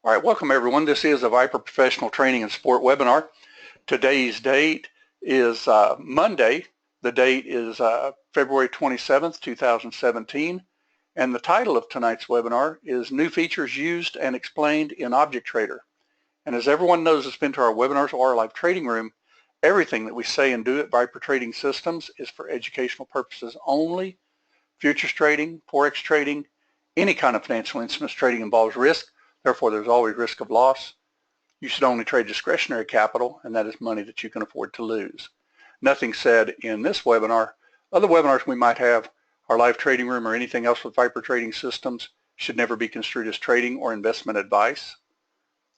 All right, welcome everyone. This is a Viper Professional Training and Sport webinar. Today's date is Monday. The date is February 27th, 2017. And the title of tonight's webinar is New Features Used and Explained in ObjectTrader. And as everyone knows that's been to our webinars or our live trading room, everything that we say and do at Viper Trading Systems is for educational purposes only. Futures trading, Forex trading, any kind of financial instruments trading involves risk. Therefore, there's always risk of loss. You should only trade discretionary capital, and that is money that you can afford to lose. Nothing said in this webinar. Other webinars we might have, our live trading room or anything else with Viper Trading Systems should never be construed as trading or investment advice.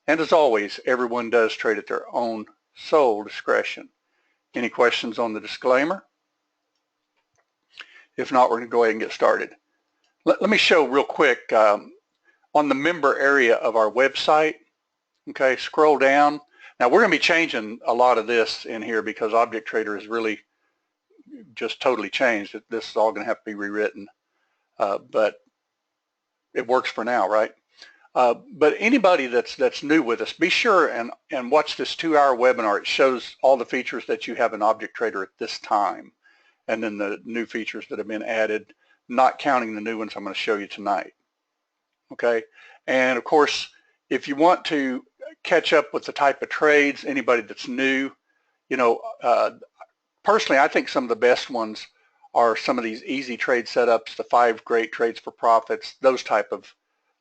And as always, everyone does trade at their own sole discretion. Any questions on the disclaimer? If not, we're going to go ahead and get started. Let me show real quick on the member area of our website. Okay, scroll down. Now we're going to be changing a lot of this in here because ObjectTrader is really just totally changed. This is all going to have to be rewritten, but it works for now, right? But anybody that's new with us, be sure and watch this 2-hour webinar. It shows all the features that you have in ObjectTrader at this time, and then the new features that have been added, not counting the new ones I'm going to show you tonight. Okay, and of course, if you want to catch up with the type of trades, anybody that's new, you know, personally, I think some of the best ones are some of these easy trade setups, the 5 great trades for profits, those type of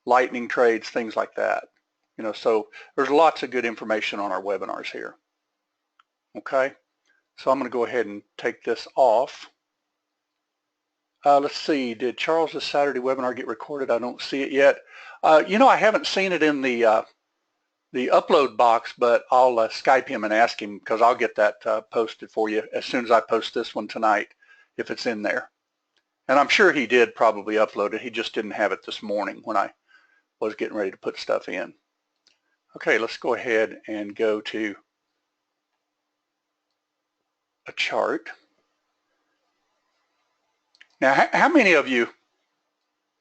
lightning trades, things like that. You know, so there's lots of good information on our webinars here. Okay, so I'm going to go ahead and take this off. Let's see, did Charles's Saturday webinar get recorded? I don't see it yet. You know, I haven't seen it in the upload box, but I'll Skype him and ask him because I'll get that posted for you as soon as I post this one tonight, if it's in there. And I'm sure he did probably upload it. He just didn't have it this morning when I was getting ready to put stuff in. Okay, let's go ahead and go to a chart. Now, how many of you,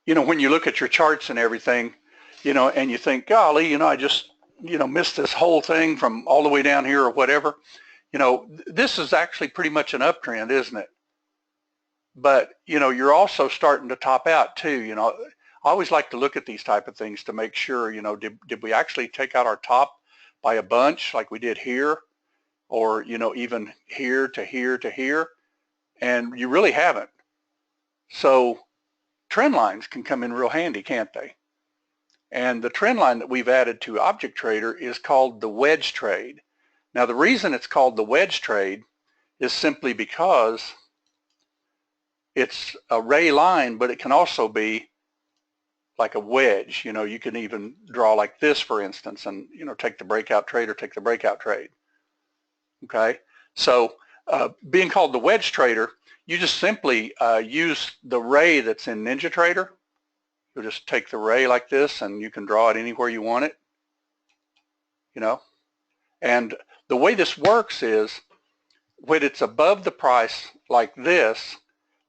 you know, when you look at your charts and everything, you know, and you think, golly, you know, I just, you know, missed this whole thing from all the way down here or whatever, you know, this is actually pretty much an uptrend, isn't it? But, you know, you're also starting to top out too. You know, I always like to look at these type of things to make sure, you know, did we actually take out our top by a bunch like we did here, or, you know, even here to here to here, and you really haven't. So trend lines can come in real handy, can't they? And the trend line that we've added to ObjectTrader is called the Wedge Trade. Now the reason it's called the Wedge Trade is simply because it's a ray line, but it can also be like a wedge. You know, you can even draw like this, for instance, and, you know, take the breakout trade or take the breakout trade. Okay, so being called the Wedge Trader, you just simply use the ray that's in NinjaTrader. You'll just take the ray like this and you can draw it anywhere you want it, you know. And the way this works is when it's above the price like this,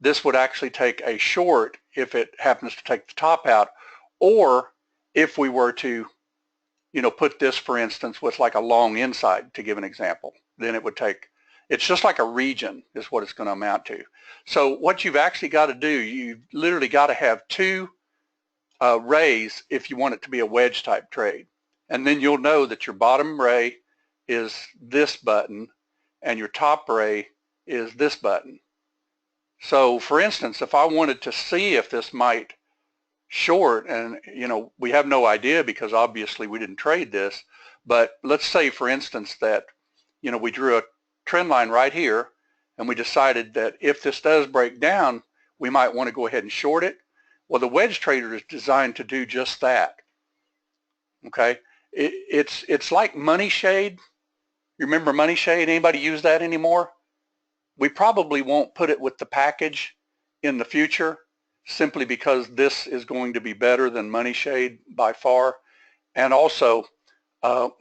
this would actually take a short if it happens to take the top out, or if we were to, you know, put this, for instance, with like a long inside, to give an example, then it would take, it's just like a region is what it's going to amount to. So what you've actually got to do, you've literally got to have 2 rays if you want it to be a wedge type trade. And then you'll know that your bottom ray is this button and your top ray is this button. So for instance, if I wanted to see if this might short, and, you know, we have no idea because obviously we didn't trade this, but let's say, for instance, that, you know, we drew a trend line right here and we decided that if this does break down, we might want to go ahead and short it. Well, the Wedge Trader is designed to do just that. Okay, it's like MoneyShade. You remember MoneyShade? Anybody use that anymore? We probably won't put it with the package in the future, simply because this is going to be better than MoneyShade by far. And also,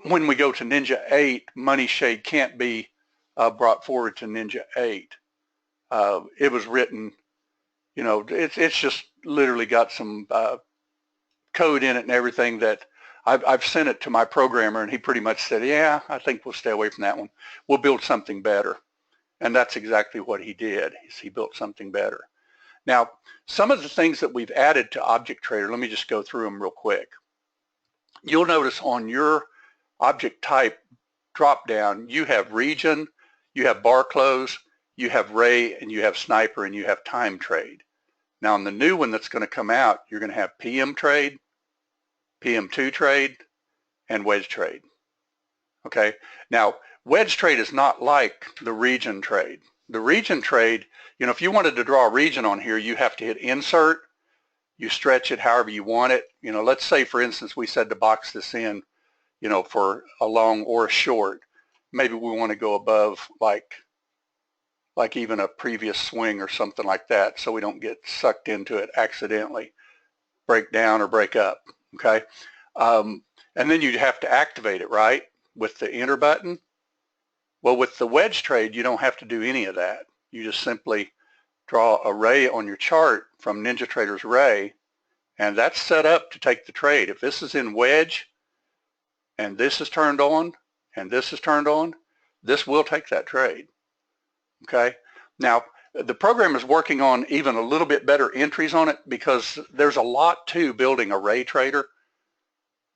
when we go to Ninja 8, MoneyShade can't be brought forward to Ninja 8. It was written, you know, it's just literally got some code in it and everything that I've sent it to my programmer, and he pretty much said, yeah, I think we'll stay away from that one. We'll build something better. And that's exactly what he did. He built something better. Now, some of the things that we've added to ObjectTrader, let me just go through them real quick. You'll notice on your object type drop-down, you have region, you have bar close, you have ray, and you have sniper, and you have time trade. Now, on the new one that's going to come out, you're going to have PM trade, PM2 trade, and wedge trade. Okay? Now, wedge trade is not like the region trade. The region trade, you know, if you wanted to draw a region on here, you have to hit insert, you stretch it however you want it. You know, let's say, for instance, we said to box this in, you know, for a long or a short. Maybe we want to go above like even a previous swing or something like that, so we don't get sucked into it accidentally, break down or break up, okay? And then you have to activate it, right, with the enter button. Well, with the wedge trade, you don't have to do any of that. You just simply draw a ray on your chart from NinjaTrader's ray, and that's set up to take the trade. If this is in wedge, and this is turned on, and this is turned on, this will take that trade. Okay? Now, the program is working on even a little bit better entries on it, because there's a lot to building a ray trader.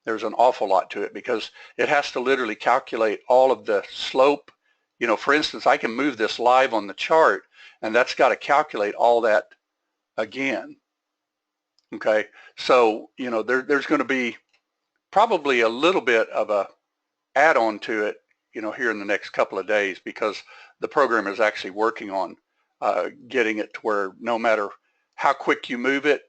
There's an awful lot to it, because it has to literally calculate all of the slope. You know, for instance, I can move this live on the chart, and that's got to calculate all that again. Okay? So, you know, there's going to be probably a little bit of a add-on to it, you know, here in the next couple of days, because the program is actually working on getting it to where no matter how quick you move it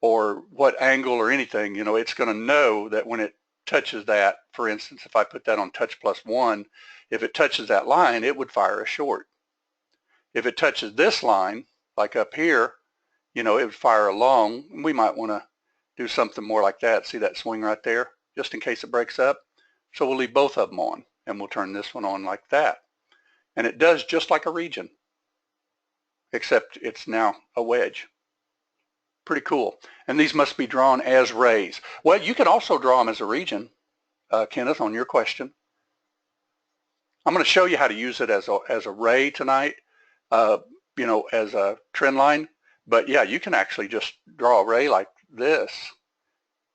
or what angle or anything, you know, it's going to know that when it touches that, for instance, if I put that on touch +1, if it touches that line, it would fire a short. If it touches this line, like up here, you know, it would fire a long. We might want to do something more like that. See that swing right there? Just in case it breaks up. So we'll leave both of them on, and we'll turn this one on like that. And it does just like a region, except it's now a wedge. Pretty cool. And these must be drawn as rays. Well, you can also draw them as a region, Kenneth, on your question. I'm going to show you how to use it as a ray tonight, you know, as a trend line. But yeah, you can actually just draw a ray like this.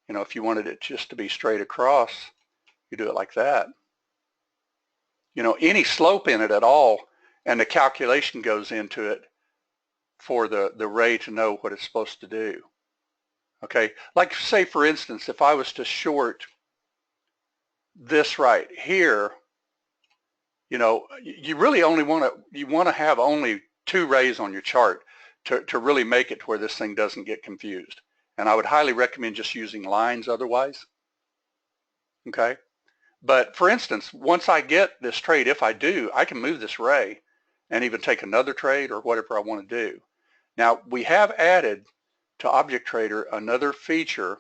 You know, if you wanted it just to be straight across, you do it like that. You know, any slope in it at all, and the calculation goes into it for the ray to know what it's supposed to do. Okay, like say for instance, if I was to short this right here, you know, you really only want to have only 2 rays on your chart to really make it to where this thing doesn't get confused. And I would highly recommend just using lines otherwise. Okay. But for instance, once I get this trade, if I do, I can move this ray and even take another trade or whatever I want to do. Now, we have added to ObjectTrader another feature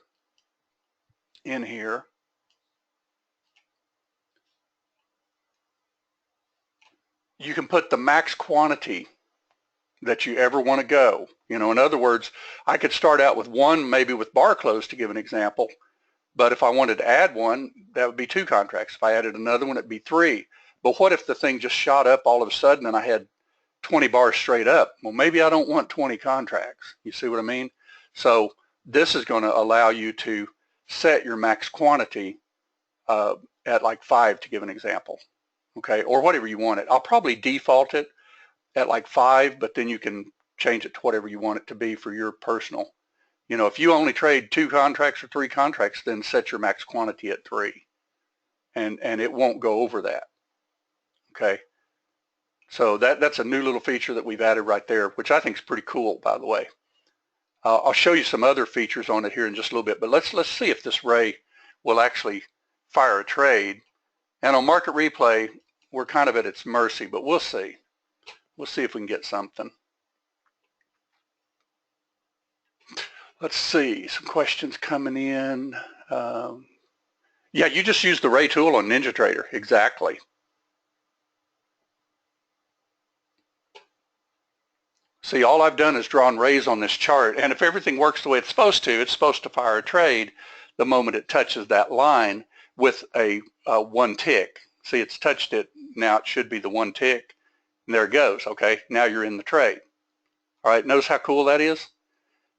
in here. You can put the max quantity that you ever want to go. You know, in other words, I could start out with 1, maybe with bar close to give an example. But if I wanted to add one, that would be 2 contracts. If I added another one, it'd be 3. But what if the thing just shot up all of a sudden and I had 20 bars straight up? Well, maybe I don't want 20 contracts. You see what I mean? So this is going to allow you to set your max quantity at like 5 to give an example. Okay, or whatever you want it. I'll probably default it at like 5, but then you can change it to whatever you want it to be for your personal. You know, if you only trade 2 contracts or 3 contracts, then set your max quantity at 3, and it won't go over that. Okay, so that's a new little feature that we've added right there, which I think is pretty cool, by the way. I'll show you some other features on it here in just a little bit, but let's see if this ray will actually fire a trade. And on market replay, we're kind of at its mercy, but we'll see. We'll see if we can get something. Let's see, some questions coming in. Yeah, you just use the ray tool on NinjaTrader, exactly. See, all I've done is drawn rays on this chart, and if everything works the way it's supposed to fire a trade. the moment it touches that line with a one tick. See, it's touched it. Now it should be the one tick. And there it goes. Okay, now you're in the trade. All right, notice how cool that is?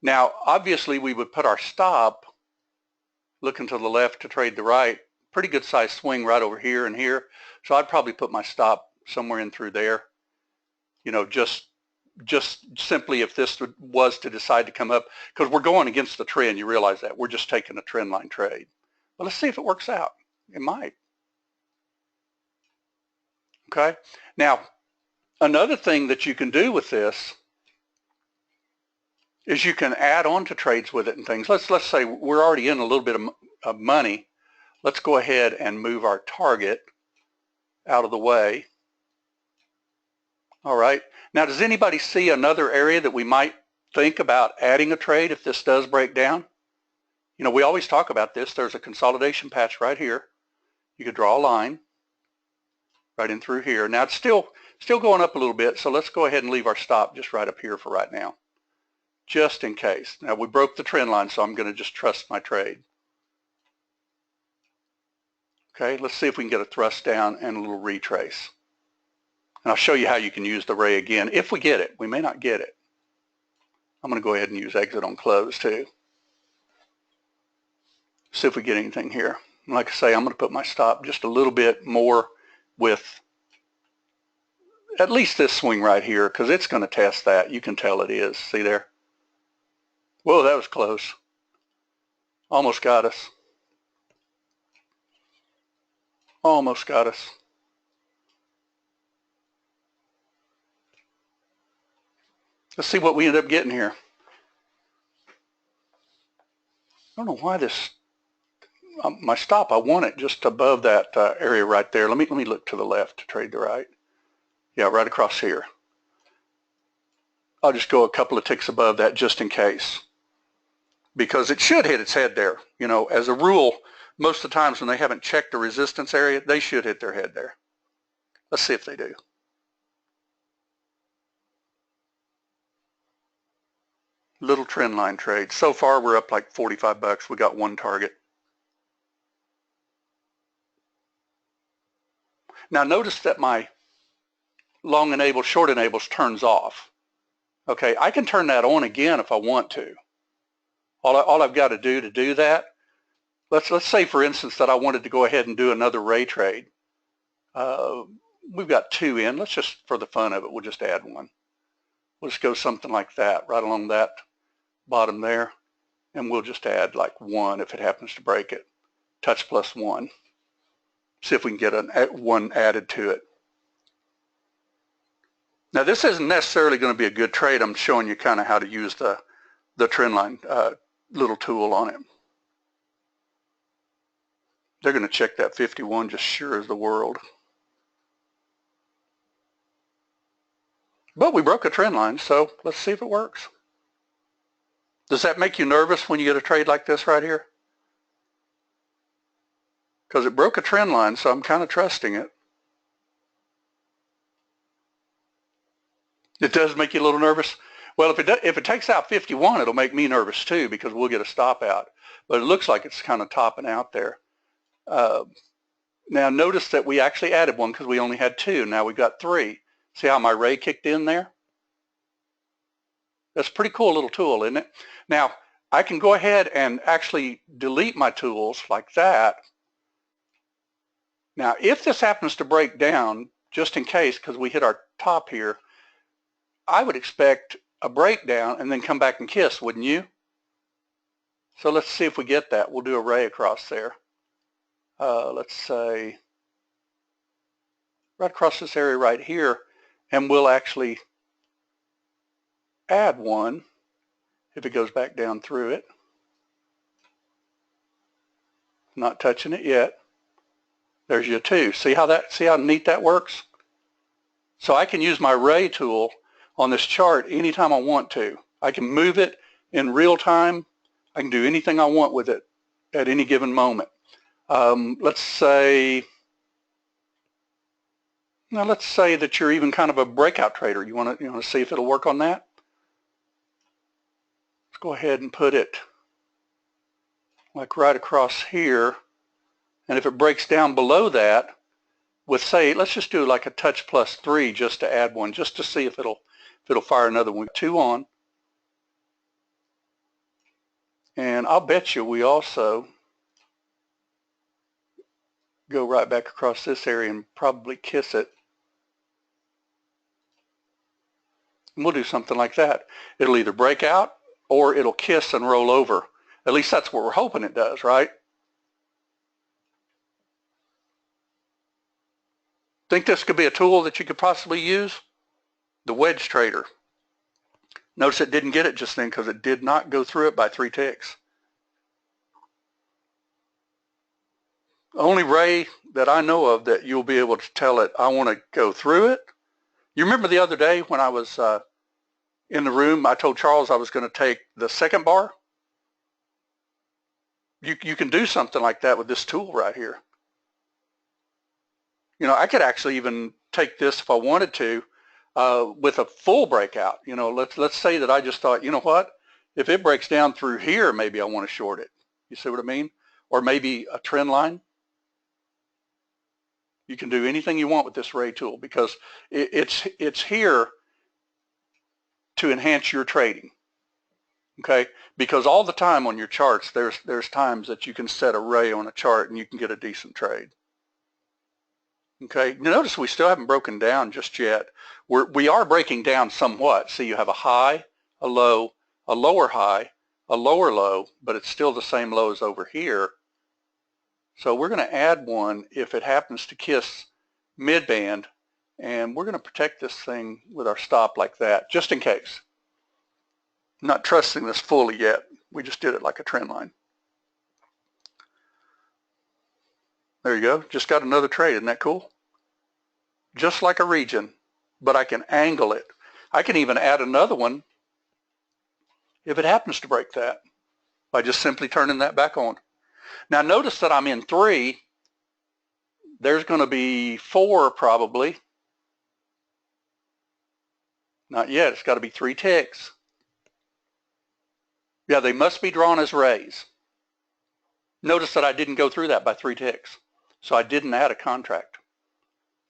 Now, obviously, we would put our stop looking to the left to trade the right. Pretty good size swing right over here and here. So I'd probably put my stop somewhere in through there. You know, just simply if this was to decide to come up, because we're going against the trend, you realize that. We're just taking a trend line trade. But let's see if it works out. It might. Okay. Now, another thing that you can do with this is you can add on to trades with it and things. Let's say we're already in a little bit of money. Let's go ahead and move our target out of the way. All right. Now, does anybody see another area that we might think about adding a trade if this does break down? You know, we always talk about this. There's a consolidation patch right here. You could draw a line right in through here. Now, it's still going up a little bit, so let's go ahead and leave our stop just right up here for right now, just in case. Now, we broke the trend line, so I'm going to just trust my trade. Okay, let's see if we can get a thrust down and a little retrace. And I'll show you how you can use the ray again if we get it. We may not get it. I'm going to go ahead and use exit on close too. See if we get anything here. And like I say, I'm going to put my stop just a little bit more with at least this swing right here, because it's going to test that. You can tell it is. See there? Whoa, that was close. Almost got us. Almost got us. Let's see what we end up getting here. I don't know why this, my stop, I want it just above that area right there. Let me look to the left to trade the right. Yeah, right across here. I'll just go a couple of ticks above that just in case, because it should hit its head there. You know, as a rule, most of the times when they haven't checked the resistance area, they should hit their head there. Let's see if they do. Little trend line trade. So far, we're up like 45 bucks. We got one target. Now notice that my long enabled, short enables turns off. Okay, I can turn that on again if I want to. All I've got to do that, let's say for instance that I wanted to go ahead and do another ray trade. We've got two in. Let's just, for the fun of it, we'll just add one. We'll just go something like that, right along that bottom there, and we'll just add like one if it happens to break it. Touch plus one. See if we can get one added to it. Now this isn't necessarily going to be a good trade. I'm showing you kind of how to use the trendline little tool on it. They're going to check that 51 just sure as the world. But we broke a trend line, so let's see if it works. Does that make you nervous when you get a trade like this right here? Because it broke a trend line, so I'm kind of trusting it. It does make you a little nervous. Well, if it takes out 51, it'll make me nervous too, because we'll get a stop out. But it looks like it's kind of topping out there. Now notice that we actually added one because we only had two. Now we've got three. See how my ray kicked in there? That's a pretty cool little tool, isn't it? Now, I can go ahead and actually delete my tools like that. Now, if this happens to break down, just in case, because we hit our top here, I would expect a breakdown and then come back and kiss, wouldn't you? So let's see if we get that. We'll do a ray across there. Let's say right across this area right here, and we'll actually add one if it goes back down through it. Not touching it yet. There's your two. See how neat that works? So I can use my ray tool on this chart anytime I want to. I can move it in real time. I can do anything I want with it at any given moment. Let's say that you're even kind of a breakout trader. You want to see if it'll work on that? Let's go ahead and put it like right across here, and if it breaks down below that, with say, let's just do like a touch plus 3 just to add one, just to see if it'll fire another one. 2 on, and I'll bet you we also go right back across this area and probably kiss it. And we'll do something like that. It'll either break out or it'll kiss and roll over. At least that's what we're hoping it does, right? Think this could be a tool that you could possibly use? The Wedge Trader. Notice it didn't get it just then because it did not go through it by 3 ticks. Only ray that I know of that you'll be able to tell it, I want to go through it. You remember the other day when I was in the room, I told Charles I was going to take the second bar? You can do something like that with this tool right here. You know, I could actually even take this if I wanted to with a full breakout. You know, let's say that I just thought, you know what, if it breaks down through here, maybe I want to short it. You see what I mean? Or maybe a trend line. You can do anything you want with this ray tool because it's here to enhance your trading. Okay, because all the time on your charts, there's times that you can set a ray on a chart and you can get a decent trade. Okay, notice we still haven't broken down just yet. We are breaking down somewhat. See, you have a high, a low, a lower high, a lower low, but it's still the same low as over here. So we're going to add one if it happens to kiss mid-band, and we're going to protect this thing with our stop like that, just in case. I'm not trusting this fully yet. We just did it like a trend line. There you go. Just got another trade. Isn't that cool? Just like a region, but I can angle it. I can even add another one if it happens to break that by just simply turning that back on. Now notice that I'm in 3. There's going to be 4 probably. Not yet. It's got to be 3 ticks. Yeah, they must be drawn as rays. Notice that I didn't go through that by 3 ticks. So I didn't add a contract.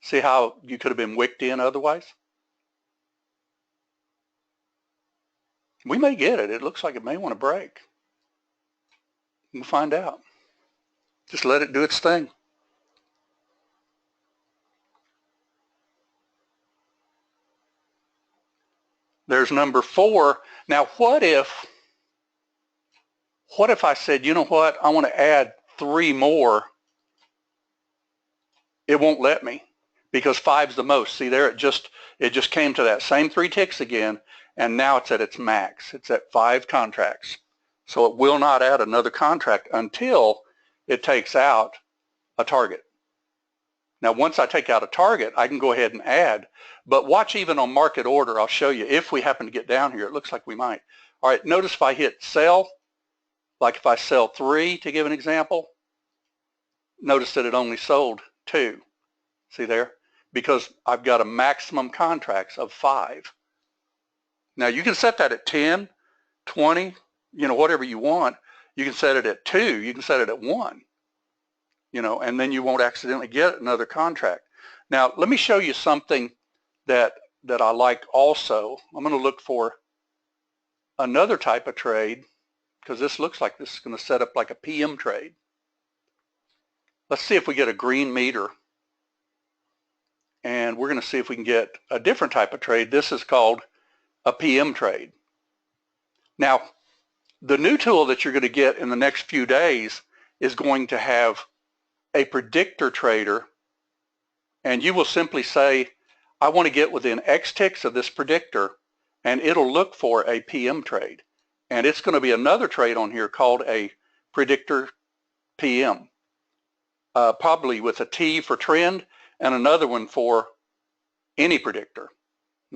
See how you could have been wicked in otherwise? We may get it. It looks like it may want to break. We'll find out. Just let it do its thing. There's number 4. Now what if I said, you know what, I want to add 3 more. It won't let me because 5's the most. See there, it just came to that same 3 ticks again, and now it's at its max. It's at 5 contracts. So it will not add another contract until it takes out a target. Now once I take out a target, I can go ahead and add, but watch even on market order, I'll show you if we happen to get down here. It looks like we might. All right, notice if I hit sell, like if I sell 3 to give an example, notice that it only sold 2. See there? Because I've got a maximum contracts of 5. Now you can set that at 10, 20, you know, whatever you want. You can set it at 2, you can set it at 1, you know, and then you won't accidentally get another contract. Now let me show you something that I like also. I'm going to look for another type of trade because this looks like this is going to set up like a PM trade. Let's see if we get a green meter. And we're going to see if we can get a different type of trade. This is called a PM trade. Now, the new tool that you're going to get in the next few days is going to have a Predictor Trader, and you will simply say, I want to get within X ticks of this predictor, and it'll look for a PM trade. And it's going to be another trade on here called a Predictor PM, probably with a T for trend, and another one for any predictor,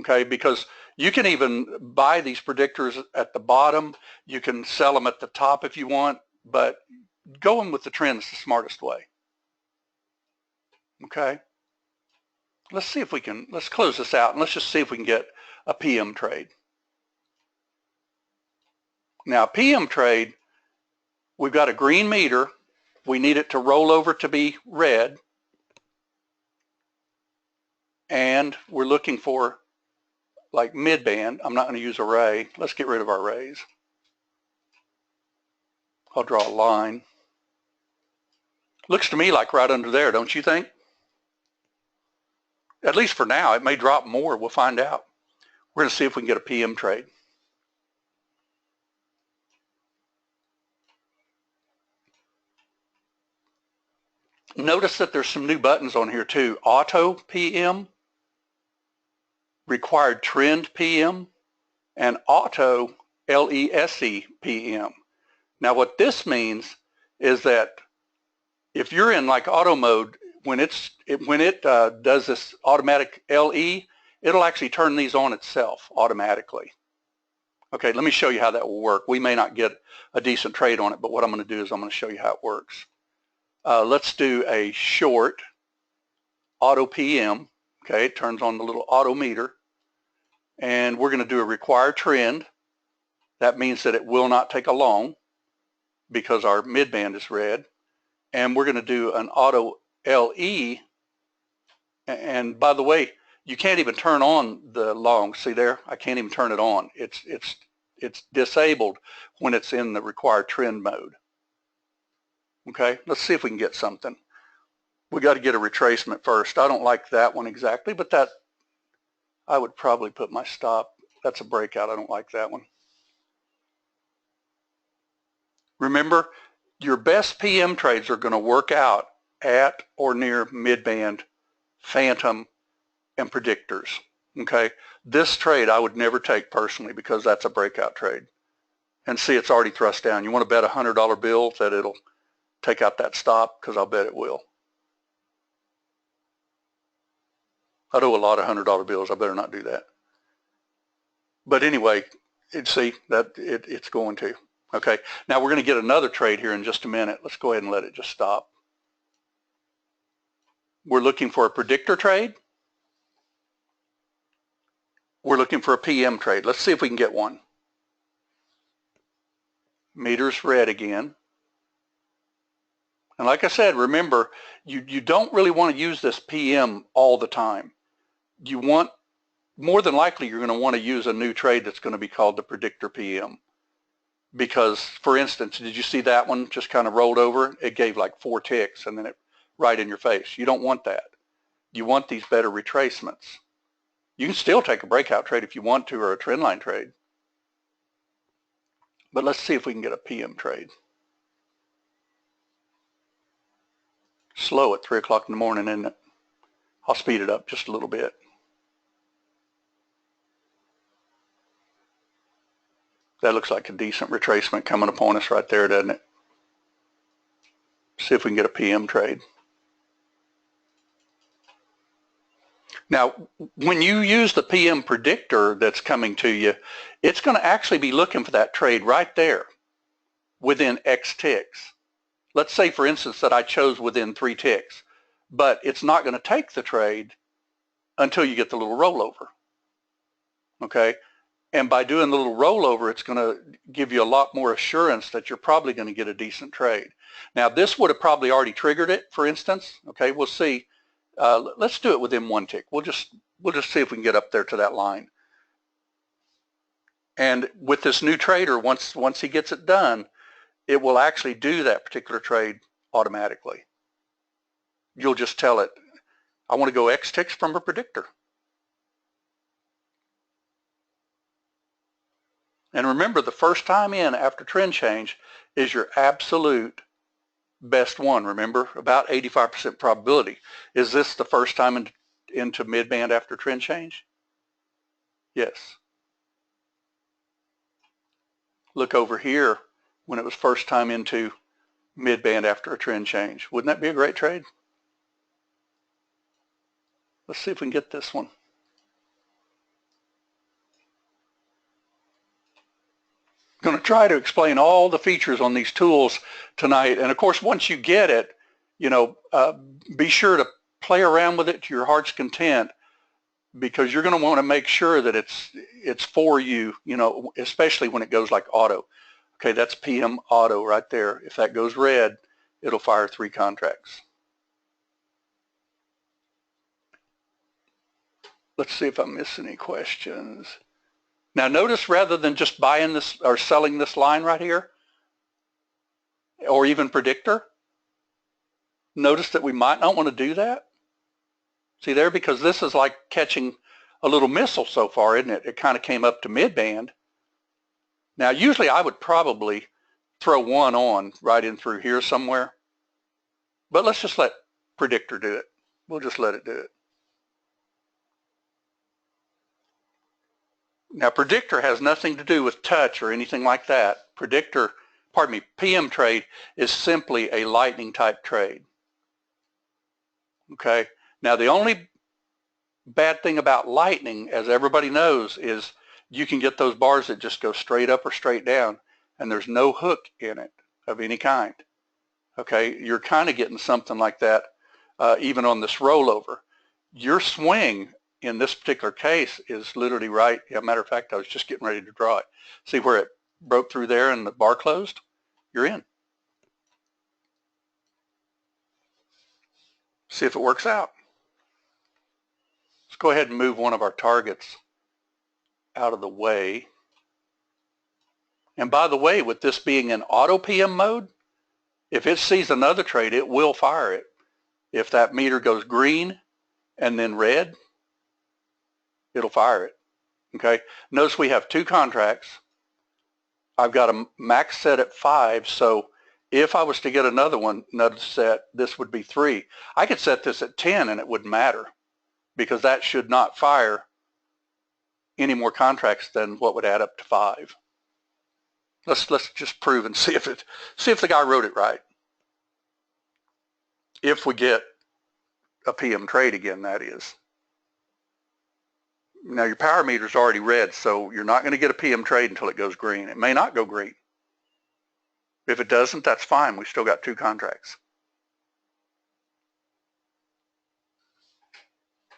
okay? Because you can even buy these predictors at the bottom. You can sell them at the top if you want, but going with the trend is the smartest way, okay? Let's see if we can, let's close this out and let's just see if we can get a PM trade. Now, PM trade, we've got a green meter. We need it to roll over to be red. And we're looking for like mid-band. I'm not going to use array. Let's get rid of our arrays. I'll draw a line. Looks to me like right under there, don't you think? At least for now. It may drop more. We'll find out. We're going to see if we can get a PM trade. Notice that there's some new buttons on here too. Auto PM, Required Trend PM, and Auto LESE PM. Now what this means is that if you're in like auto mode, when it does this automatic LE, it'll actually turn these on itself automatically. Okay, let me show you how that will work. We may not get a decent trade on it, but what I'm going to do is I'm going to show you how it works. Let's do a short AutoPM. Okay, it turns on the little auto meter. And we're going to do a required trend. That means that it will not take a long because our midband is red. And we're going to do an auto LE. And by the way, you can't even turn on the long. See there? I can't even turn it on. It's disabled when it's in the required trend mode. Okay, let's see if we can get something. We got to get a retracement first. I don't like that one exactly, but that I would probably put my stop. That's a breakout. I don't like that one. Remember, your best PM trades are going to work out at or near midband, phantom, and predictors. Okay, this trade I would never take personally because that's a breakout trade. And see, it's already thrust down. You want to bet a $100 bill that it'll take out that stop? Because I'll bet it will. I owe a lot of $100 bills. I better not do that. But anyway, see that it's going to. Okay, now we're going to get another trade here in just a minute. Let's go ahead and let it just stop. We're looking for a predictor trade. We're looking for a PM trade. Let's see if we can get one. Meter's red again. And like I said, remember, you don't really want to use this PM all the time. You want, more than likely, you're going to want to use a new trade that's going to be called the Predictor PM. Because, for instance, did you see that one just kind of rolled over? It gave like 4 ticks and then it right in your face. You don't want that. You want these better retracements. You can still take a breakout trade if you want to, or a trendline trade. But let's see if we can get a PM trade. Slow at 3 o'clock in the morning, isn't it? I'll speed it up just a little bit. That looks like a decent retracement coming upon us right there, doesn't it? See if we can get a PM trade. Now, when you use the PM predictor that's coming to you, it's going to actually be looking for that trade right there within X ticks. Let's say, for instance, that I chose within 3 ticks, but it's not going to take the trade until you get the little rollover. Okay? And by doing the little rollover, it's going to give you a lot more assurance that you're probably going to get a decent trade. Now, this would have probably already triggered it, for instance. Okay, we'll see. Let's do it within 1 tick. We'll just see if we can get up there to that line. And with this new trader, once he gets it done, it will actually do that particular trade automatically. You'll just tell it, I want to go X ticks from a predictor. And remember, the first time in after trend change is your absolute best one. Remember, about 85% probability. Is this the first time into midband after trend change? Yes. Look over here when it was first time into midband after a trend change. Wouldn't that be a great trade? Let's see if we can get this one. I'm going to try to explain all the features on these tools tonight. And of course, once you get it, you know, be sure to play around with it to your heart's content, because you're going to want to make sure that it's for you, you know, especially when it goes like auto. Okay, that's PM auto right there. If that goes red, it'll fire 3 contracts. Let's see if I miss any questions. Now notice, rather than just buying this or selling this line right here, or even predictor, notice that we might not want to do that. See there, because this is like catching a little missile so far, isn't it? It kind of came up to mid-band. Now usually I would probably throw one on right in through here somewhere, but let's just let predictor do it. We'll just let it do it. Now predictor has nothing to do with touch or anything like that. PM trade is simply a lightning type trade. Okay, now the only bad thing about lightning, as everybody knows, is you can get those bars that just go straight up or straight down, and there's no hook in it of any kind. Okay, you're kind of getting something like that even on this rollover. Your swing in this particular case is literally right. As a matter of fact, I was just getting ready to draw it. See where it broke through there and the bar closed? You're in. See if it works out. Let's go ahead and move one of our targets out of the way. And by the way, with this being in AutoPM mode, if it sees another trade, it will fire it. If that meter goes green and then red, it'll fire it. Okay, notice we have 2 contracts. I've got a max set at 5, so if I was to get another set, this would be 3. I could set this at 10 and it wouldn't matter, because that should not fire any more contracts than what would add up to 5. Let's just prove and see if the guy wrote it right. If we get a PM trade again, that is. Now your power meter's already red, so you're not going to get a PM trade until it goes green. It may not go green. If it doesn't, that's fine. We still got 2 contracts.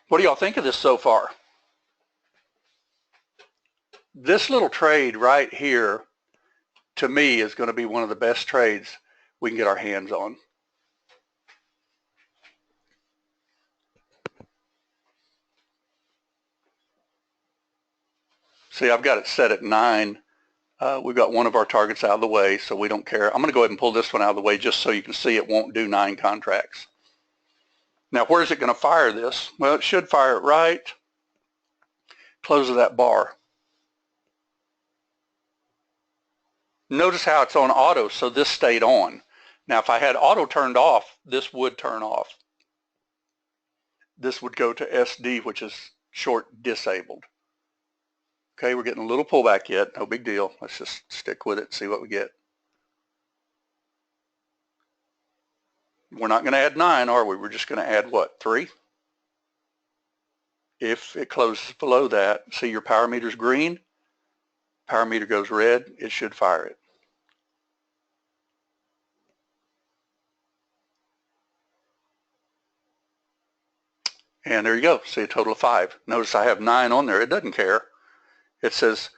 What do y'all think of this so far? This little trade right here, to me, is going to be one of the best trades we can get our hands on. See, I've got it set at 9. We've got one of our targets out of the way, so we don't care. I'm going to go ahead and pull this one out of the way just so you can see it won't do 9 contracts. Now, where is it going to fire this? Well, it should fire it right close of that bar. Notice how it's on auto, so this stayed on. Now, if I had auto turned off, this would turn off. This would go to SD, which is short disabled. Okay, we're getting a little pullback yet. No big deal. Let's just stick with it and see what we get. We're not going to add 9, are we? We're just going to add what, 3? If it closes below that, see your power meter's green, power meter goes red, it should fire it. And there you go. See a total of 5. Notice I have 9 on there. It doesn't care. It says,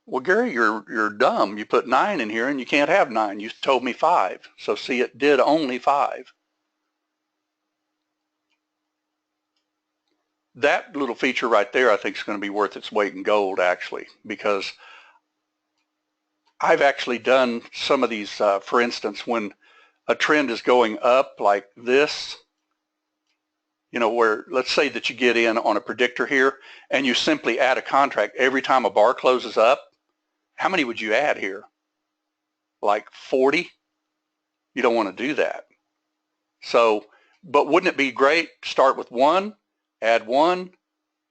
well, Gary, you're dumb. You put 9 in here and you can't have 9. You told me 5. So see, it did only 5. That little feature right there, I think, is going to be worth its weight in gold, actually, because I've actually done some of these, for instance, when a trend is going up like this, you know, where let's say that you get in on a predictor here and you simply add a contract every time a bar closes up. How many would you add here? Like 40? You don't want to do that. So, but wouldn't it be great? Start with 1, add 1,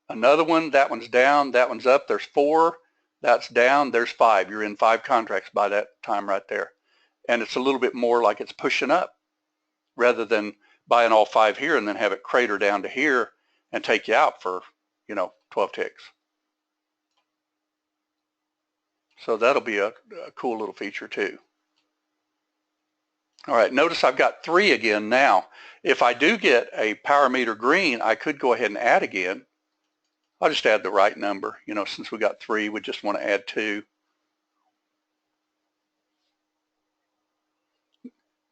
another one, that one's down, that one's up, there's 4, that's down, there's 5. You're in 5 contracts by that time right there. And it's a little bit more like it's pushing up rather than buying all 5 here and then have it crater down to here and take you out for, you know, 12 ticks. So that'll be a cool little feature too. All right, notice I've got 3 again now. If I do get a power meter green, I could go ahead and add again. I'll just add the right number. You know, since we got 3, we just want to add 2.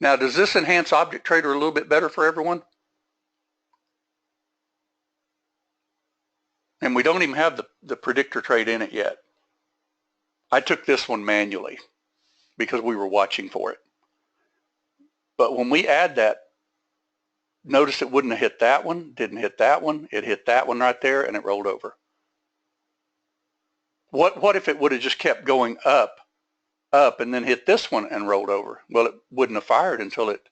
Now, does this enhance ObjectTrader a little bit better for everyone? And we don't even have the predictor trade in it yet. I took this one manually because we were watching for it. But when we add that, notice it wouldn't have hit that one, didn't hit that one, it hit that one right there, and it rolled over. What if it would have just kept going up, and then hit this one and rolled over? Well, it wouldn't have fired until it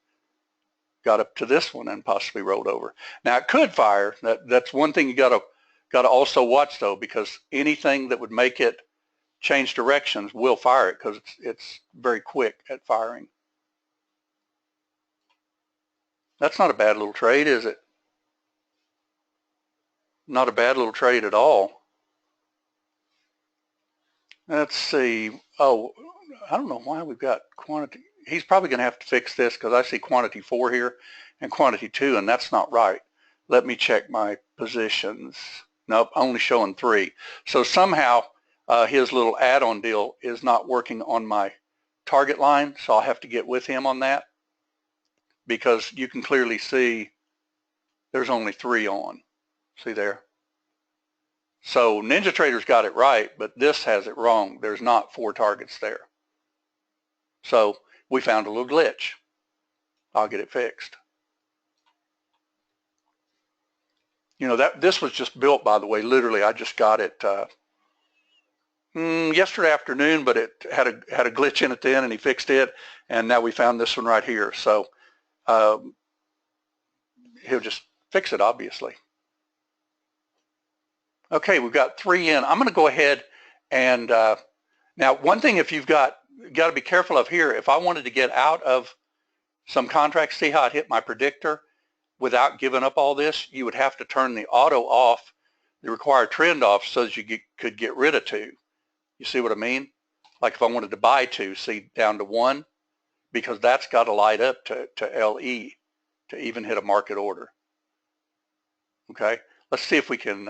got up to this one and possibly rolled over. Now, it could fire. That's one thing you got to also watch, though, because anything that would make it change directions will fire it because it's very quick at firing. That's not a bad little trade, is it? Not a bad little trade at all. Let's see. Oh, I don't know why we've got quantity. He's probably going to have to fix this because I see quantity 4 here and quantity 2, and that's not right. Let me check my positions. Nope, only showing 3. So somehow his little add-on deal is not working on my target line, so I'll have to get with him on that because you can clearly see there's only 3 on. See there? So NinjaTrader's got it right, but this has it wrong. There's not 4 targets there. So we found a little glitch. I'll get it fixed. You know, this was just built, by the way. Literally, I just got it yesterday afternoon, but it had a glitch in it then, and he fixed it, and now we found this one right here. So he'll just fix it, obviously. Okay, we've got 3 in. I'm going to go ahead and now one thing, if you've got to be careful of here, if I wanted to get out of some contracts, see how it hit my predictor without giving up all this, you would have to turn the auto off, the required trend off, so that you could get rid of 2. You see what I mean? Like if I wanted to buy 2, see down to 1, because that's got to light up to LE to even hit a market order. Okay, let's see if we can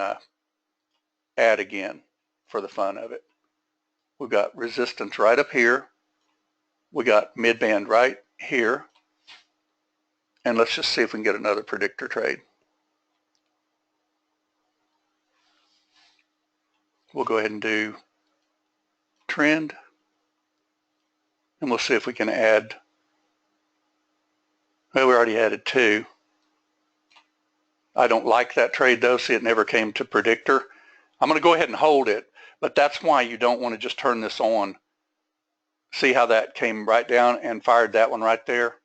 add again for the fun of it. We've got resistance right up here. We got mid-band right here. And let's just see if we can get another predictor trade. We'll go ahead and do trend. And we'll see if we can add. Well, we already added 2. I don't like that trade though. See, it never came to predictor. I'm going to go ahead and hold it, but that's why you don't want to just turn this on. See how that came right down and fired that one right there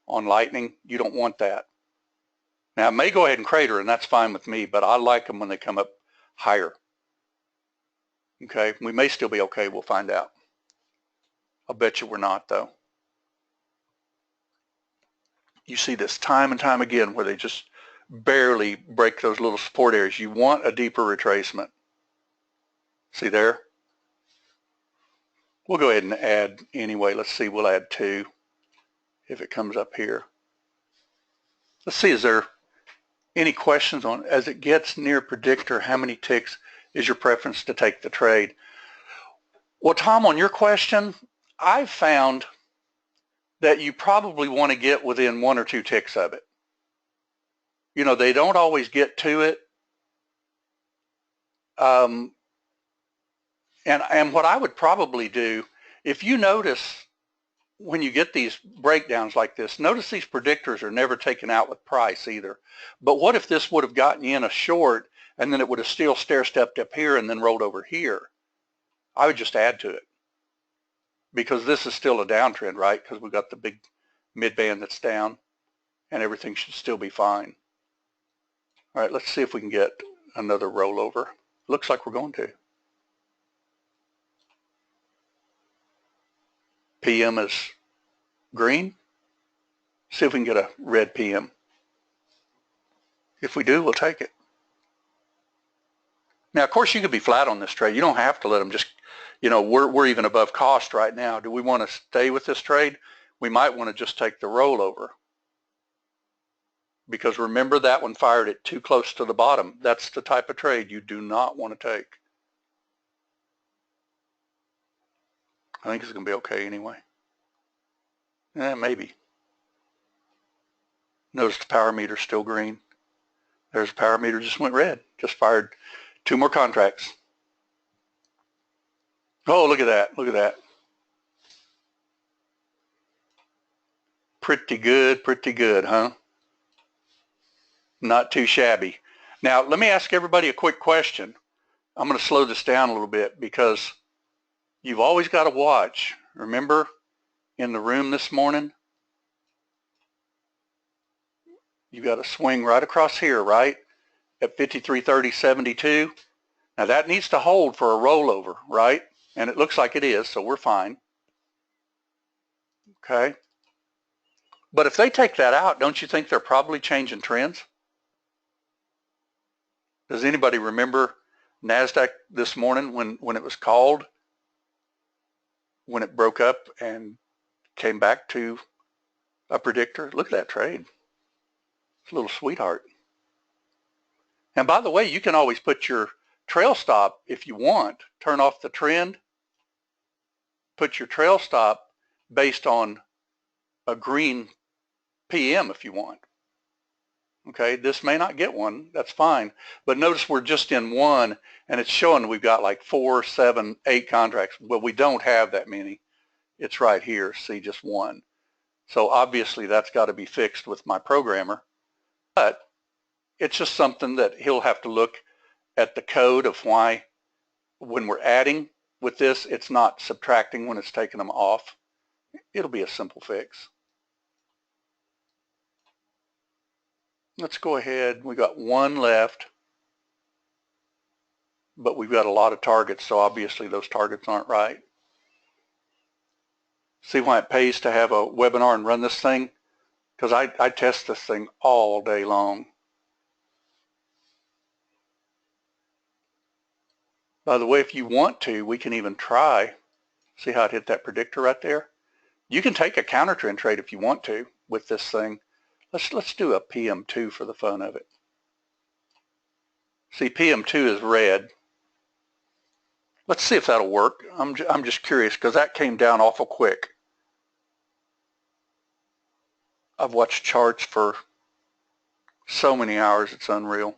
on lightning? You don't want that. Now, it may go ahead and crater, and that's fine with me, but I like them when they come up higher. Okay, we may still be okay. We'll find out. I'll bet you we're not, though. You see this time and time again where they just barely break those little support areas. You want a deeper retracement. See there? We'll go ahead and add anyway. Let's see, we'll add 2 if it comes up here. Let's see, is there any questions on, as it gets near predictor, how many ticks is your preference to take the trade? Well, Tom, on your question, I've found that you probably want to get within 1 or 2 ticks of it. You know, they don't always get to it. And what I would probably do, if you notice when you get these breakdowns like this, notice these predictors are never taken out with price either. But what if this would have gotten you in a short and then it would have still stair-stepped up here and then rolled over here? I would just add to it because this is still a downtrend, right? Because we've got the big mid-band that's down and everything should still be fine. All right, let's see if we can get another rollover. Looks like we're going to. PM is green. See if we can get a red PM. If we do, we'll take it. Now, of course, you could be flat on this trade. You don't have to let them just, you know, we're even above cost right now. Do we want to stay with this trade? We might want to just take the rollover. Because remember, that one fired it too close to the bottom. That's the type of trade you do not want to take. I think it's going to be okay anyway. Maybe. Notice the power meter still green. There's the power meter just went red. Just fired 2 more contracts. Oh, look at that. Look at that. Pretty good, huh? Not too shabby. Now, let me ask everybody a quick question. I'm going to slow this down a little bit because you've always got to watch. Remember in the room this morning, you got to swing right across here, right? At 53.30.72. Now that needs to hold for a rollover, right? And it looks like it is, so we're fine. Okay. But if they take that out, don't you think they're probably changing trends? Does anybody remember NASDAQ this morning when it was called, when it broke up and came back to a predictor? Look at that trade. It's a little sweetheart. And by the way, you can always put your trail stop if you want. Turn off the trend. Put your trail stop based on a green PM if you want. Okay, this may not get one. That's fine. But notice we're just in one, and it's showing we've got like 4, 7, 8 contracts. Well, we don't have that many. It's right here. See, just one. So obviously that's got to be fixed with my programmer. But it's just something that he'll have to look at the code of why when we're adding with this, it's not subtracting when it's taking them off. It'll be a simple fix. Let's go ahead. We got one left, but we've got a lot of targets, so obviously those targets aren't right. See why it pays to have a webinar and run this thing? Because I test this thing all day long. By the way, if you want to, we can even try. See how it hit that predictor right there? You can take a counter trend trade if you want to with this thing. Let's do a PM2 for the fun of it. See, PM2 is red. Let's see if that'll work. I'm just curious because that came down awful quick. I've watched charts for so many hours, it's unreal.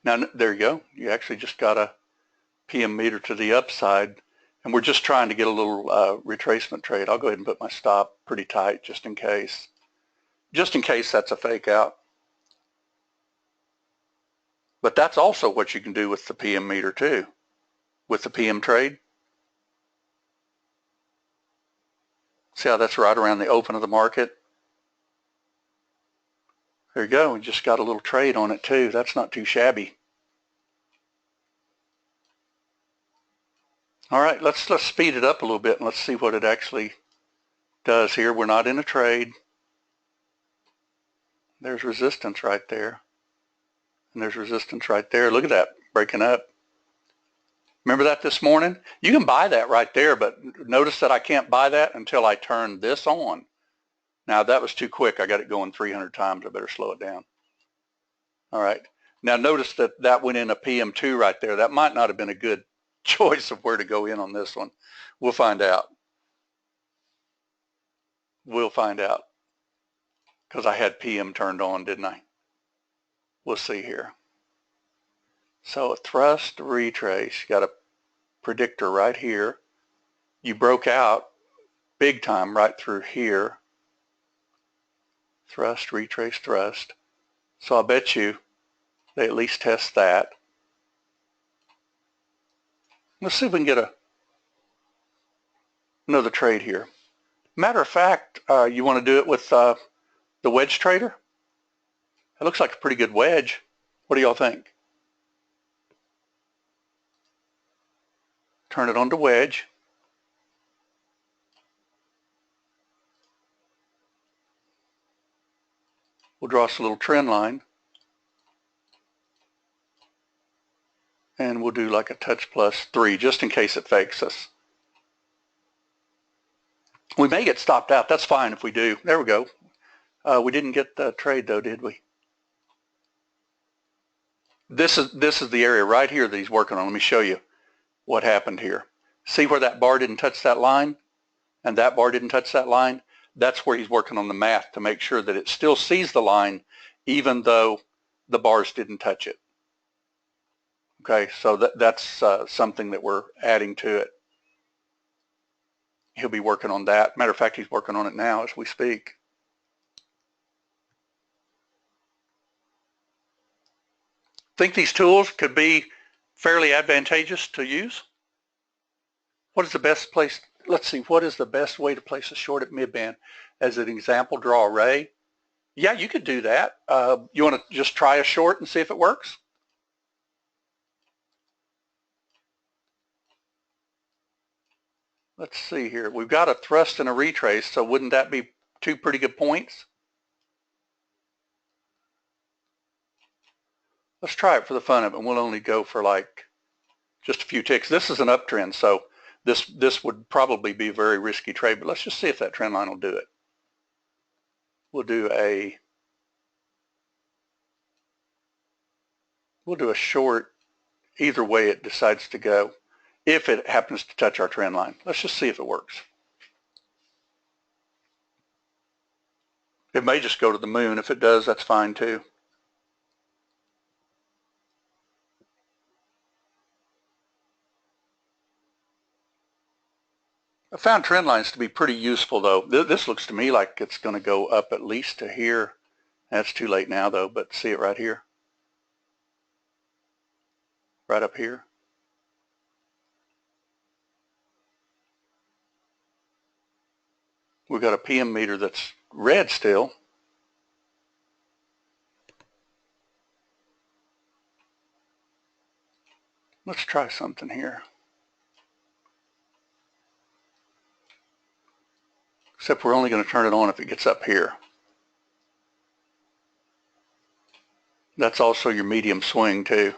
Now, there you go. You actually just got a PM meter to the upside, and we're just trying to get a little retracement trade. I'll go ahead and put my stop pretty tight just in case. Just in case that's a fake out. But that's also what you can do with the PM meter too, with the PM trade. See how that's right around the open of the market? There you go. We just got a little trade on it too. That's not too shabby. All right, let's speed it up a little bit and let's see what it actually does here. We're not in a trade. There's resistance right there. And there's resistance right there. Look at that, breaking up. Remember that this morning? You can buy that right there, but notice that I can't buy that until I turn this on. Now that was too quick. I got it going 300 times. I better slow it down. All right. Now notice that that went in a PM2 right there. That might not have been a good choice of where to go in on this one. We'll find out. We'll find out. Because I had PM turned on, didn't I? We'll see here. So a thrust retrace. You got a predictor right here. You broke out big time right through here. Thrust, retrace, thrust. So I bet you they at least test that. Let's see if we can get another trade here. Matter of fact, you want to do it with the Wedge Trader? It looks like a pretty good wedge. What do y'all think? Turn it on to wedge. We'll draw us a little trend line. And we'll do like a touch plus 3 just in case it fakes us. We may get stopped out. That's fine if we do. There we go. We didn't get the trade though, did we? This is the area right here that he's working on. Let me show you what happened here. See where that bar didn't touch that line and that bar didn't touch that line? That's where he's working on the math to make sure that it still sees the line even though the bars didn't touch it. Okay, so that's something that we're adding to it. He'll be working on that. Matter of fact, he's working on it now as we speak. Think these tools could be fairly advantageous to use? What is the best place? Let's see, what is the best way to place a short at midband? As an example, draw a ray. Yeah, you could do that. You want to just try a short and see if it works? Let's see here. We've got a thrust and a retrace, so wouldn't that be two pretty good points? Let's try it for the fun of it, and we'll only go for like just a few ticks. This is an uptrend, so this would probably be a very risky trade, but let's just see if that trend line will do it. We'll do a short either way it decides to go if it happens to touch our trend line. Let's just see if it works. It may just go to the moon. If it does, that's fine too. I found trend lines to be pretty useful though. This looks to me like it's going to go up at least to here. That's too late now though, but see it right here? Right up here. We've got a PM meter that's red still. Let's try something here. Except we're only going to turn it on if it gets up here. That's also your medium swing too.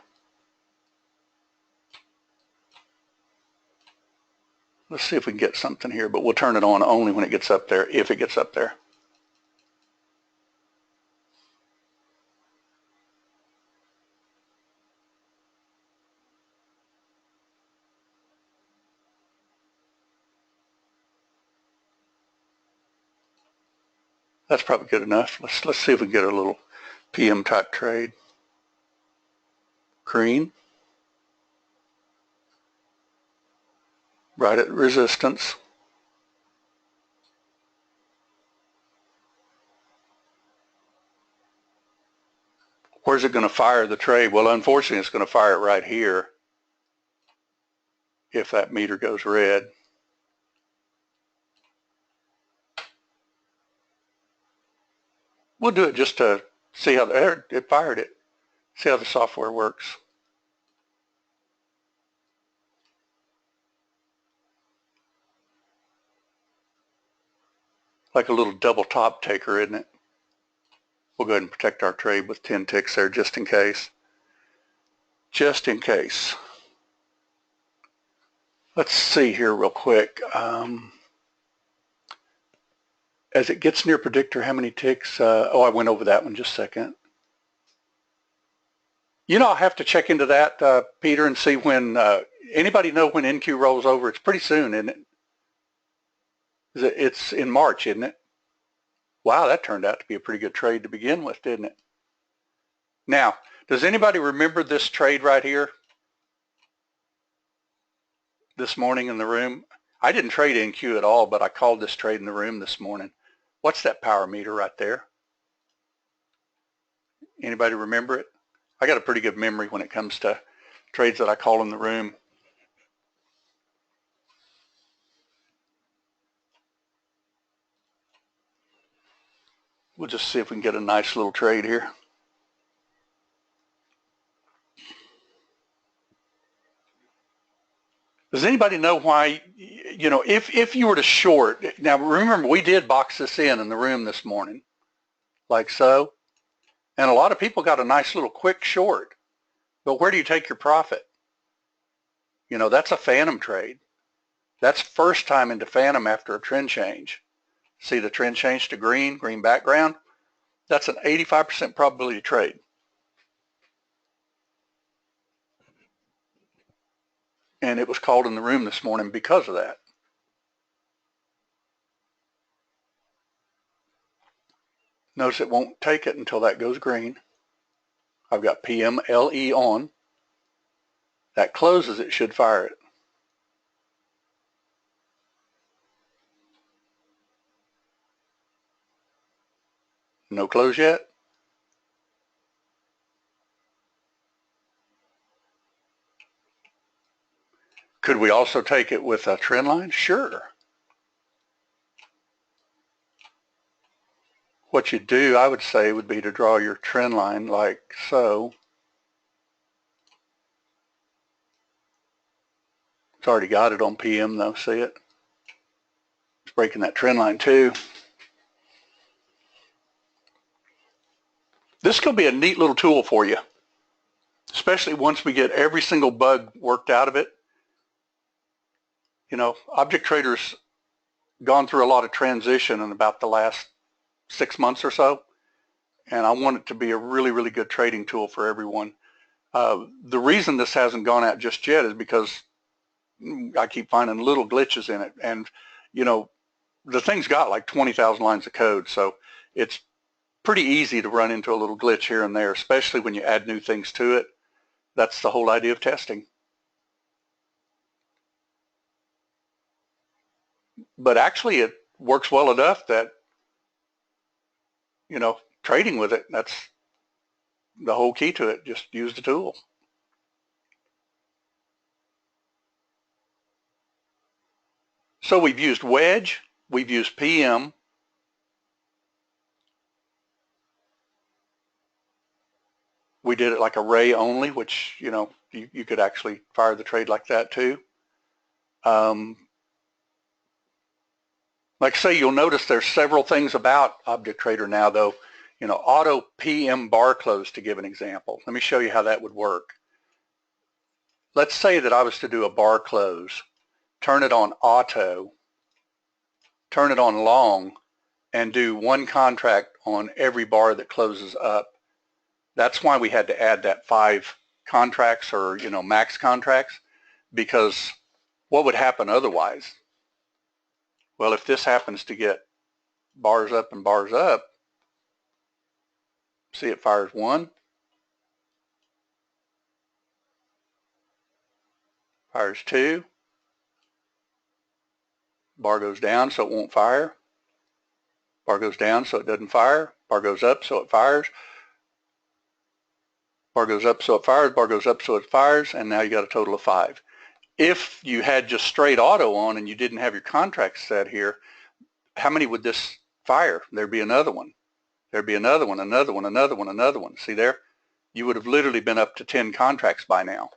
Let's see if we can get something here, but we'll turn it on only when it gets up there, if it gets up there. That's probably good enough. Let's see if we can get a little PM type trade. Green. Right at resistance. Where's it going to fire the trade? Well, unfortunately, it's going to fire it right here if that meter goes red. We'll do it just to see how it fired it. See how the software works. Like a little double top taker, isn't it? We'll go ahead and protect our trade with 10 ticks there just in case. Just in case. Let's see here real quick. As it gets near predictor, how many ticks? Oh, I went over that one just a second. You know, I'll have to check into that, Peter, and see when, anybody know when NQ rolls over? It's pretty soon, isn't it? It's in March, isn't it? Wow, that turned out to be a pretty good trade to begin with, didn't it? Now, does anybody remember this trade right here? This morning in the room? I didn't trade NQ at all, but I called this trade in the room this morning. What's that power meter right there? Anybody remember it? I got a pretty good memory when it comes to trades that I call in the room. We'll just see if we can get a nice little trade here. Does anybody know why, you know, if you were to short, now remember we did box this in the room this morning, like so, and a lot of people got a nice little quick short, but where do you take your profit? You know, that's a phantom trade. That's first time into phantom after a trend change. See the trend change to green, green background? That's an 85% probability trade. And it was called in the room this morning because of that. Notice it won't take it until that goes green. I've got PMLE on. That closes, it should fire it. No close yet. Could we also take it with a trend line? Sure. What you do, I would say, would be to draw your trend line like so. It's already got it on PM though, see it? It's breaking that trend line too. This could be a neat little tool for you, especially once we get every single bug worked out of it. You know, ObjectTrader's gone through a lot of transition in about the last 6 months or so, and I want it to be a really, really good trading tool for everyone. The reason this hasn't gone out just yet is because I keep finding little glitches in it, and you know, the thing's got like 20,000 lines of code, so it's pretty easy to run into a little glitch here and there, especially when you add new things to it. That's the whole idea of testing. But actually it works well enough that, you know, trading with it, that's the whole key to it. Just use the tool. So we've used Wedge, we've used PM, we did it like array only, which, you know, you could actually fire the trade like that too. Like I say, you'll notice there's several things about ObjectTrader now though. You know, AutoPM bar close, to give an example. Let me show you how that would work. Let's say that I was to do a bar close, turn it on auto, turn it on long, and do one contract on every bar that closes up. That's why we had to add that 5 contracts, or, you know, max contracts, because what would happen otherwise? Well, if this happens to get bars up and bars up, see, it fires 1, fires 2, bar goes down so it won't fire, bar goes down so it doesn't fire, bar goes up so it fires, bar goes up so it fires, bar goes up so it fires, and now you got a total of 5. If you had just straight auto on and you didn't have your contracts set here, how many would this fire? There'd be another one. There'd be another one, another one, another one, another one. See there? You would have literally been up to 10 contracts by now.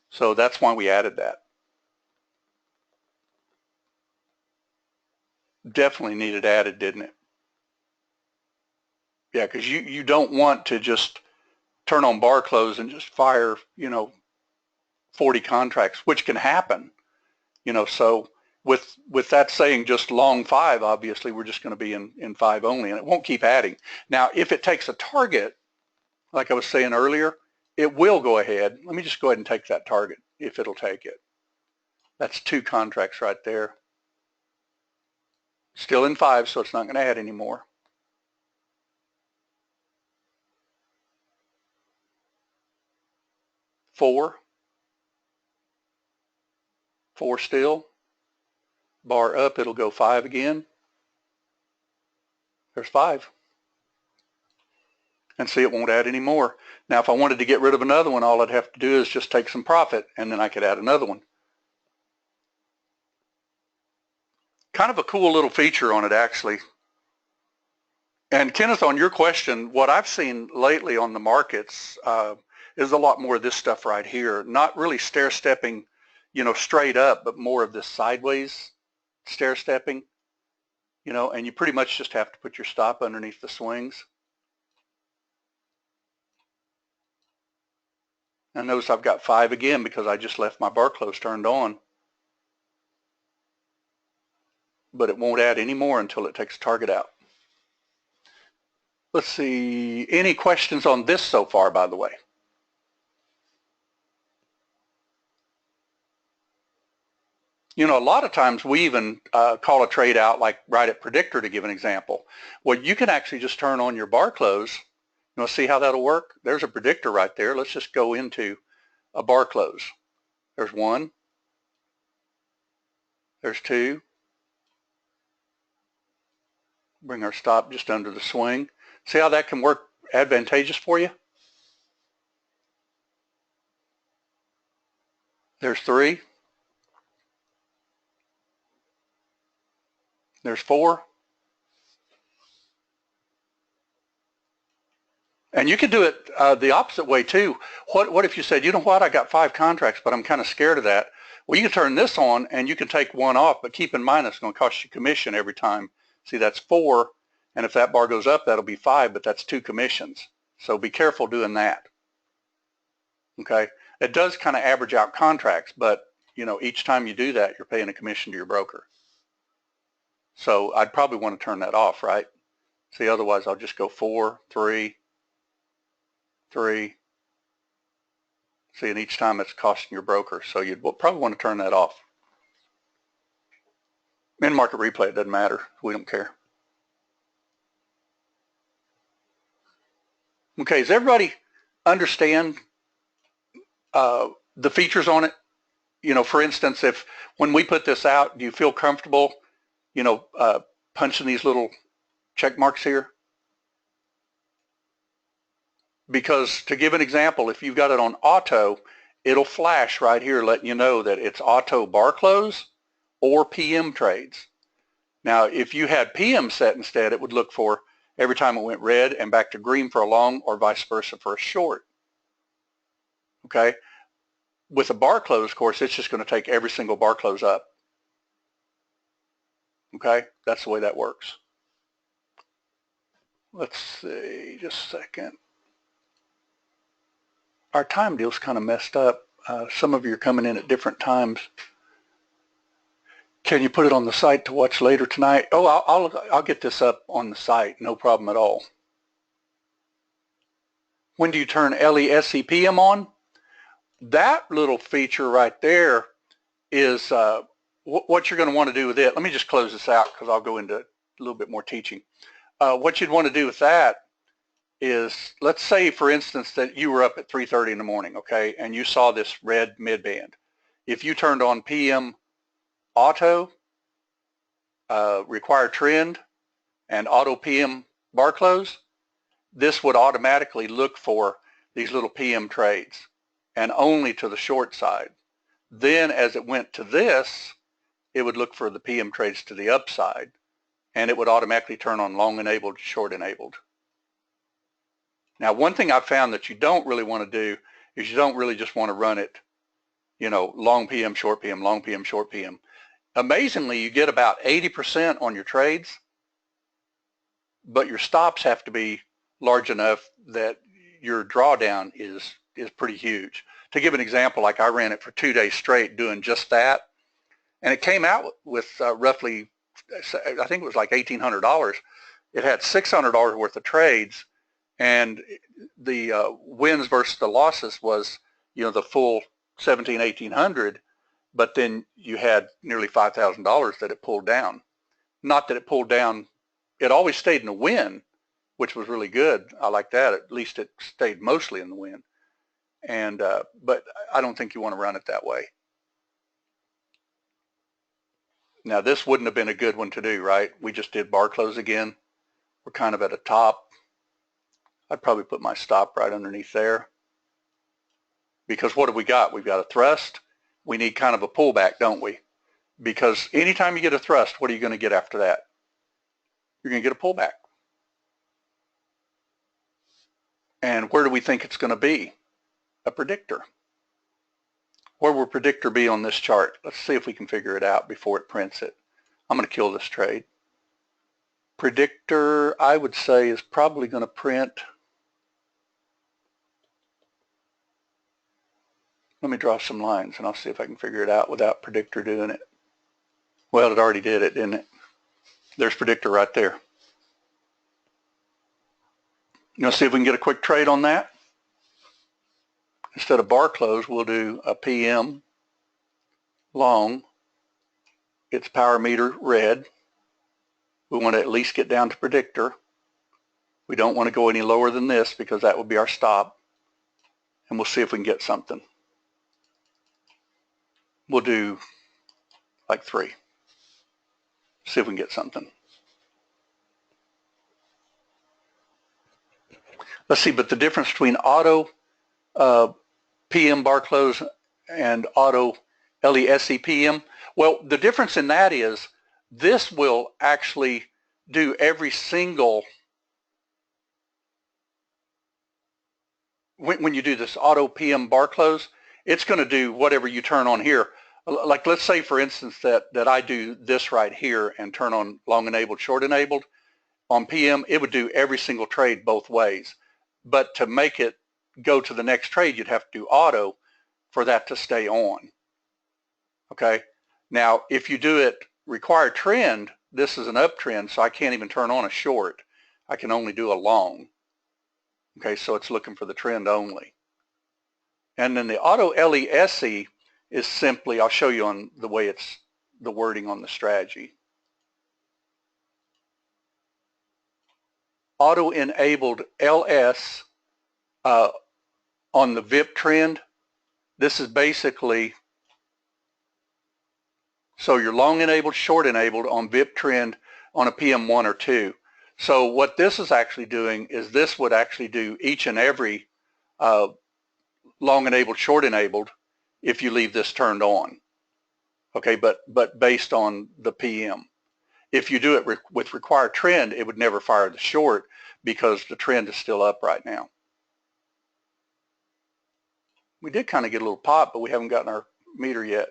So that's why we added that. Definitely needed added, didn't it? Yeah, because you don't want to just turn on bar close and just fire, you know, 40 contracts, which can happen. You know, so with that saying, just long 5, obviously we're just going to be in 5 only, and it won't keep adding. Now, if it takes a target, like I was saying earlier, it will go ahead. Let me just go ahead and take that target if it'll take it. That's 2 contracts right there. Still in 5, so it's not going to add anymore. Four still. Bar up, it'll go 5 again. There's 5. And see, it won't add any more. Now, if I wanted to get rid of another one, all I'd have to do is just take some profit, and then I could add another one. Kind of a cool little feature on it, actually. And Kenneth, on your question, what I've seen lately on the markets is a lot more of this stuff right here. Not really stair-stepping, you know, straight up, but more of this sideways stair-stepping, you know, and you pretty much just have to put your stop underneath the swings. And notice I've got 5 again because I just left my bar close turned on. But it won't add any more until it takes a target out. Let's see, any questions on this so far, by the way? You know, a lot of times we even call a trade out like right at Predictor to give an example. Well, you can actually just turn on your bar close. You want to see how that'll work? There's a Predictor right there. Let's just go into a bar close. There's one. There's two. Bring our stop just under the swing. See how that can work advantageous for you? There's three. There's four. And you could do it the opposite way too. What if you said, you know what, I got 5 contracts, but I'm kind of scared of that. Well, you can turn this on and you can take one off, but keep in mind it's going to cost you commission every time. See, that's 4, and if that bar goes up, that'll be 5, but that's 2 commissions. So be careful doing that. Okay, it does kind of average out contracts, but you know, each time you do that, you're paying a commission to your broker. So I'd probably want to turn that off, right? See, otherwise I'll just go 4, 3, 3. See, and each time it's costing your broker. So you'd probably want to turn that off. In market replay, it doesn't matter. We don't care. Okay, does everybody understand the features on it? You know, for instance, if when we put this out, do you feel comfortable, you know, punching these little check marks here? Because to give an example, if you've got it on auto, it'll flash right here letting you know that it's auto bar close or PM trades. Now, if you had PM set instead, it would look for every time it went red and back to green for a long or vice versa for a short. Okay? With a bar close, of course, it's just going to take every single bar close up. Okay? That's the way that works. Let's see, just a second. Our time deal's kind of messed up. Some of you are coming in at different times. Can you put it on the site to watch later tonight? Oh, I'll get this up on the site, no problem at all. When do you turn LESEPM on? That little feature right there is what you're going to want to do with it. Let me just close this out because I'll go into a little bit more teaching. What you'd want to do with that is, let's say, for instance, that you were up at 3:30 in the morning, okay, and you saw this red midband. If you turned on PM Auto, Required Trend, and AutoPM bar close, this would automatically look for these little PM trades and only to the short side. Then as it went to this, it would look for the PM trades to the upside, and it would automatically turn on long enabled, short enabled. Now, one thing I've found that you don't really want to do is you don't really just want to run it, you know, long PM, short PM, long PM, short PM. Amazingly, you get about 80% on your trades, but your stops have to be large enough that your drawdown is pretty huge. To give an example, like I ran it for 2 days straight doing just that, and it came out with roughly, I think it was like $1,800. It had $600 worth of trades, and the wins versus the losses was, you know, the full 1,800, but then you had nearly $5,000 that it pulled down. Not that it pulled down, it always stayed in the win, which was really good. I like that. At least it stayed mostly in the win. And but I don't think you want to run it that way. Now, this wouldn't have been a good one to do, right? We just did bar close again. We're kind of at a top. I'd probably put my stop right underneath there. Because what have we got? We've got a thrust. We need kind of a pullback, don't we? Because anytime you get a thrust, what are you going to get after that? You're going to get a pullback. And where do we think it's going to be? A predictor. Where will predictor be on this chart? Let's see if we can figure it out before it prints it. I'm going to kill this trade. Predictor, I would say, is probably going to print. Let me draw some lines and I'll see if I can figure it out without predictor doing it. Well, it already did it, didn't it? There's predictor right there. See if we can get a quick trade on that. Instead of bar close, we'll do a PM long. It's PowerMeter red. We want to at least get down to predictor. We don't want to go any lower than this because that would be our stop. And we'll see if we can get something. We'll do like 3. See if we can get something. Let's see, but the difference between auto PM bar close and auto LESE PM, well, the difference in that is this will actually do every single, when you do this auto PM bar close, it's going to do whatever you turn on here. Like let's say for instance that I do this right here and turn on long enabled, short enabled. On PM, it would do every single trade both ways. But to make it go to the next trade, you'd have to do auto for that to stay on. Okay. Now, if you do it require trend, this is an uptrend, so I can't even turn on a short. I can only do a long. Okay, so it's looking for the trend only. And then the auto LESE is simply, I'll show you on the way it's the wording on the strategy. Auto-enabled LS on the VIP trend. This is basically, so you're long enabled, short enabled on VIP trend on a PM1 or 2. So what this is actually doing is this would actually do each and every long enabled, short enabled if you leave this turned on. Okay, but based on the PM. If you do it with required trend, it would never fire the short because the trend is still up right now. We did kind of get a little pop, but we haven't gotten our meter yet.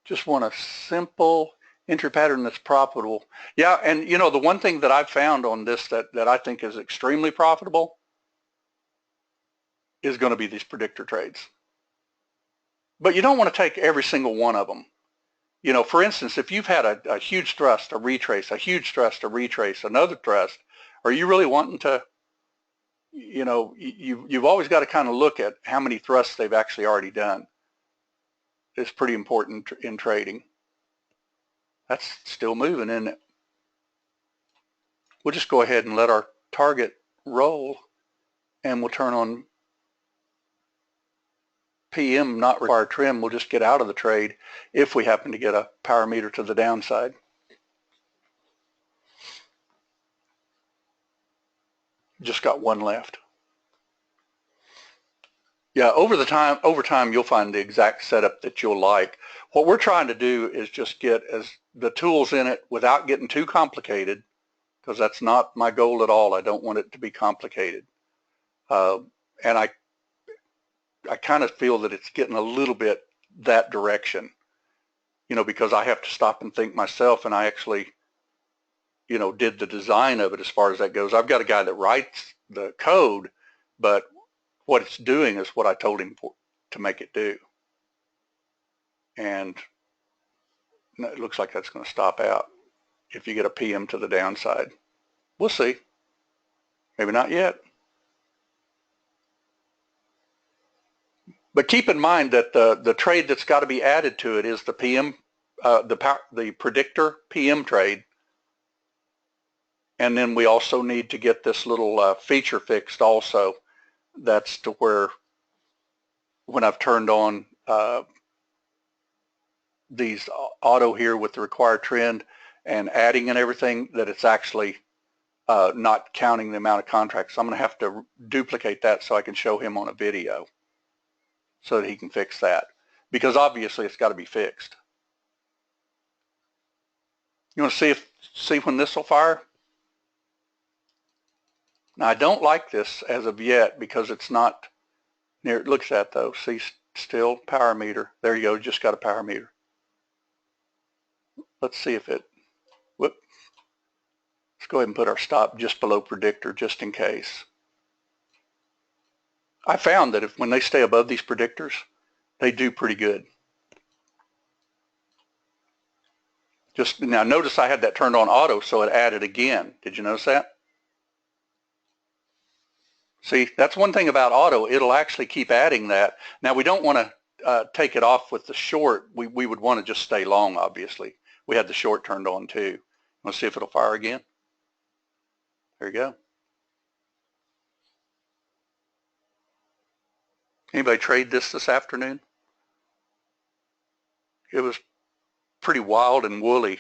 Just want a simple entry pattern that's profitable. Yeah, and the one thing that I've found on this that I think is extremely profitable is going to be these predictor trades. But you don't want to take every single one of them. For instance, if you've had a huge thrust, a retrace, a huge thrust, a retrace, another thrust, are you really wanting to, you've always got to kind of look at how many thrusts they've actually already done. It's pretty important in trading. That's still moving, isn't it? We'll just go ahead and let our target roll, and we'll turn on PM, not require trim. We'll just get out of the trade if we happen to get a power meter to the downside. Just got one left. Yeah, over time you'll find the exact setup that you'll like. What we're trying to do is just get the tools in it without getting too complicated, because that's not my goal at all. I don't want it to be complicated. And I kind of feel that it's getting a little bit that direction, because I have to stop and think myself, and I actually, did the design of it as far as that goes. I've got a guy that writes the code, but what it's doing is what I told him to make it do. And it looks like that's going to stop out if you get a PM to the downside. We'll see. Maybe not yet. But keep in mind that the trade that's got to be added to it is the PM, the predictor PM trade. And then we also need to get this little feature fixed also. That's to where when I've turned on these auto here with the required trend and adding and everything, that it's actually not counting the amount of contracts. So I'm going to have to duplicate that so I can show him on a video so that he can fix that, because obviously it's got to be fixed. You want to see when this will fire? Now I don't like this as of yet because it's not near. It looks at though. See, still power meter. There you go. Just got a power meter. Let's see if it. Whoop. Let's go ahead and put our stop just below predictor just in case. I found that when they stay above these predictors, they do pretty good. Just now notice I had that turned on auto, so it added again. Did you notice that? See, that's one thing about auto. It'll actually keep adding that. Now we don't want to take it off with the short. We would want to just stay long, obviously. We had the short turned on too. Let's see if it'll fire again. There you go. Anybody trade this afternoon? It was pretty wild and woolly.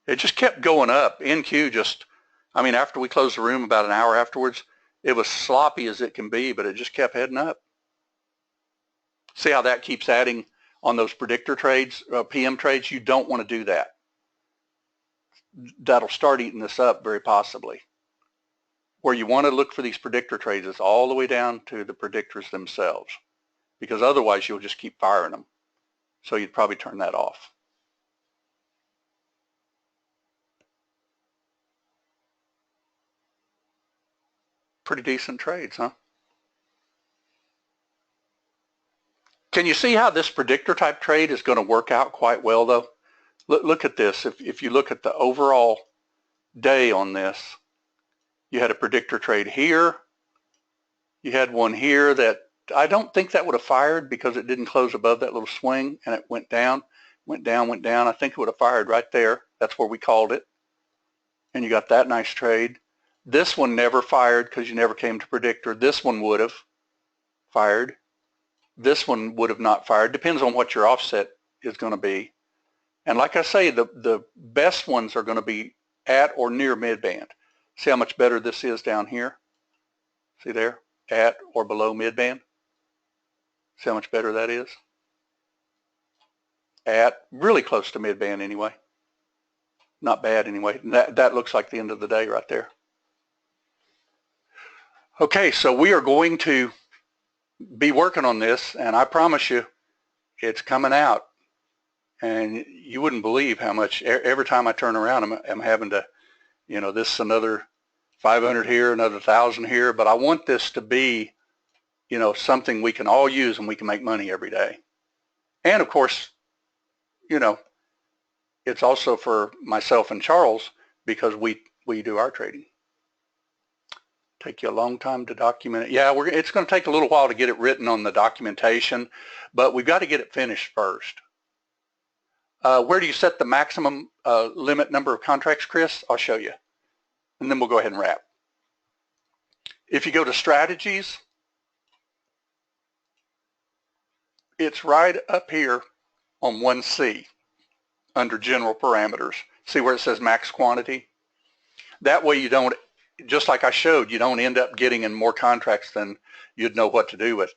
It just kept going up. NQ just, I mean, after we closed the room about an hour afterwards, it was sloppy as it can be, but it just kept heading up. See how that keeps adding on those predictor trades, PM trades? You don't want to do that. That'll start eating this up very possibly. Where you want to look for these predictor trades is all the way down to the predictors themselves, because otherwise you'll just keep firing them. So you'd probably turn that off. Pretty decent trades, huh? Can you see how this predictor type trade is going to work out quite well though? Look at this. If you look at the overall day on this, you had a predictor trade here. You had one here that I don't think that would have fired because it didn't close above that little swing and it went down, went down, went down. I think it would have fired right there. That's where we called it. And you got that nice trade. This one never fired because you never came to predictor. This one would have fired. This one would have not fired. Depends on what your offset is going to be. And like I say, the best ones are going to be at or near midband. See how much better this is down here? See there? At or below midband. See how much better that is? At really close to midband anyway. Not bad anyway. That looks like the end of the day right there. Okay, so we are going to be working on this, and I promise you it's coming out. And you wouldn't believe how much, every time I turn around, I'm having to, you know, this is another 500 here, another 1,000 here, but I want this to be, you know, something we can all use and we can make money every day. And of course, you know, it's also for myself and Charles because we do our trading. Take you a long time to document it. Yeah, it's going to take a little while to get it written on the documentation, but we've got to get it finished first. Where do you set the maximum limit number of contracts, Chris? I'll show you. And then we'll go ahead and wrap. If you go to strategies, it's right up here on 1C under general parameters. See where it says max quantity? That way you don't, just like I showed, you don't end up getting in more contracts than you'd know what to do with.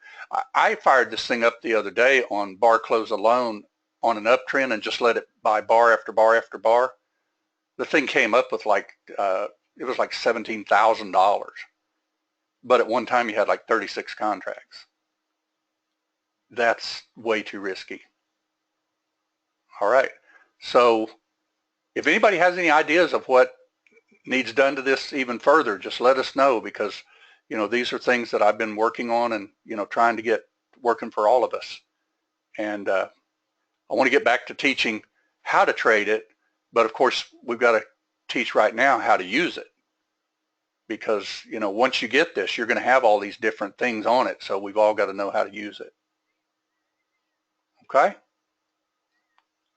I fired this thing up the other day on bar close alone on an uptrend and just let it buy bar after bar after bar. The thing came up with like, it was like $17,000. But at one time you had like 36 contracts. That's way too risky. All right. So if anybody has any ideas of what needs done to this even further, just let us know, because, you know, these are things that I've been working on and, you know, trying to get working for all of us. And I want to get back to teaching how to trade it, but of course we've got to teach right now how to use it, because, you know, once you get this, you're going to have all these different things on it, so we've all got to know how to use it. Okay?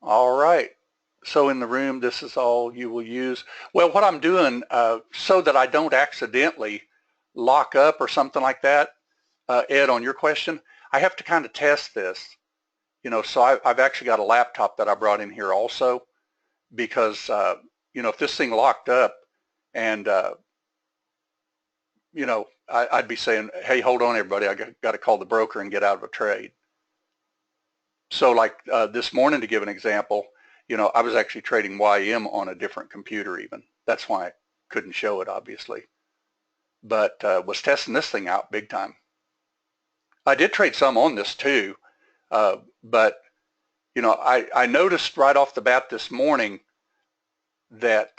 All right. So in the room, this is all you will use. Well, what I'm doing so that I don't accidentally lock up or something like that, Ed, on your question, I have to kind of test this. You know, so I've actually got a laptop that I brought in here also, because, you know, if this thing locked up and, you know, I'd be saying, hey, hold on, everybody, I got to call the broker and get out of a trade. So like this morning, to give an example, you know, I was actually trading YM on a different computer even. That's why I couldn't show it, obviously. But was testing this thing out big time. I did trade some on this too, but, you know, I noticed right off the bat this morning that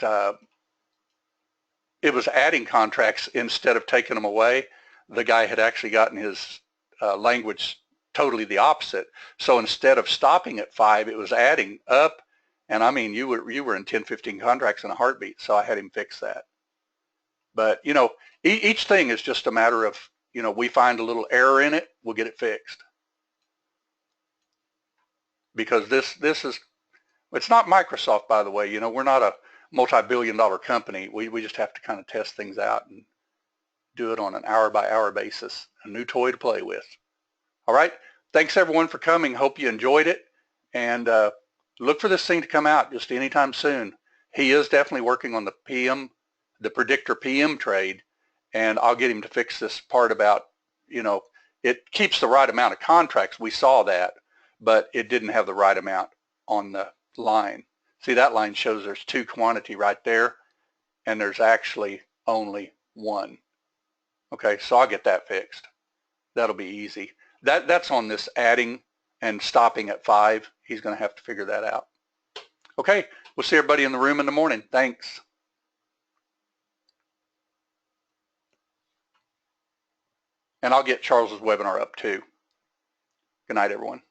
it was adding contracts instead of taking them away. The guy had actually gotten his language totally the opposite. So instead of stopping at 5, it was adding up And I mean, you were in 10, 15 contracts in a heartbeat, so I had him fix that. But, you know, each thing is just a matter of, you know, we find a little error in it, we'll get it fixed. Because this is, it's not Microsoft, by the way. You know, we're not a multi-billion-dollar company. We just have to kind of test things out and do it on an hour-by-hour basis. A new toy to play with. All right. Thanks, everyone, for coming. Hope you enjoyed it. And look for this thing to come out just anytime soon. He is definitely working on the Predictor PM trade, and I'll get him to fix this part about, you know, it keeps the right amount of contracts. We saw that, but it didn't have the right amount on the line. See, that line shows there's 2 quantity right there, and there's actually only 1. Okay, so I'll get that fixed. That'll be easy. That's on this adding and stopping at 5. He's going to have to figure that out. Okay, we'll see everybody in the room in the morning. Thanks. And I'll get Charles's webinar up too. Good night, everyone.